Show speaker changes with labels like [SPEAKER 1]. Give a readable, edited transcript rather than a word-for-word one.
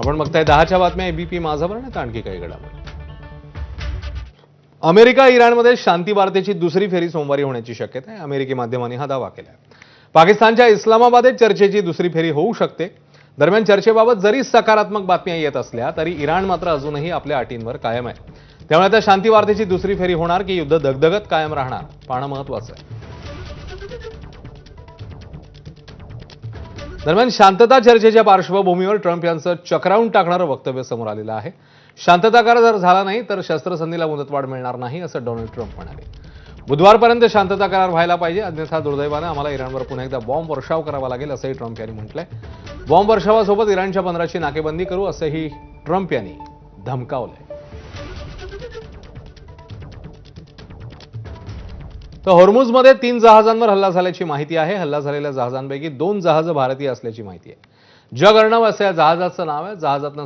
[SPEAKER 1] आपण बघताय 10च्या बातम्या एबीपी माझावर आणि आणखी काही घडामोडी. अमेरिका इराणमध्ये शांती वार्तेची दुसरी फेरी सोमवारी होण्याची शक्यता आहे. अमेरिकी माध्यमांनी हा दावा केला आहे. पाकिस्तानच्या इस्लामाबादेत चर्चेची दुसरी फेरी होऊ शकते. दरम्यान चर्चेबाबत जरी सकारात्मक बातम्या येत असल्या तरी इराण मात्र अजूनही आपल्या अटींवर कायम आहे. त्यामुळे आता शांती वार्तेची दुसरी फेरी होणार की युद्ध दगदगत कायम राहणार पाहणं महत्त्वाचं आहे. दरम्यान शांतता चर्चेच्या पार्श्वभूमीवर ट्रम्प यांचं चक्रावून टाकणारं वक्तव्य समोर आलेलं आहे. शांतता करार जर झाला नाही तर शस्त्रसंधीला मुदतवाढ मिळणार नाही असं डोनाल्ड ट्रम्प म्हणाले. बुधवारपर्यंत शांतता करार व्हायला पाहिजे, अन्यथा दुर्दैवानं आम्हाला इराणवर पुन्हा एकदा बॉम्ब वर्षाव करावा लागेल असंही ट्रम्प यांनी म्हटलंय. बॉम्ब वर्षावासोबत इराणच्या 15ची नाकेबंदी करू असंही ट्रम्प यांनी धमकावलंय. तर होर्मुझमध्ये 3 जहाजांवर हल्ला झाल्याची माहिती आहे. हल्ला झालेल्या जहाजांपैकी 2 जहाजं भारतीय असल्याची माहिती आहे. जग अर्णव असं या जहाजाचं नाव आहे. जहाजातनं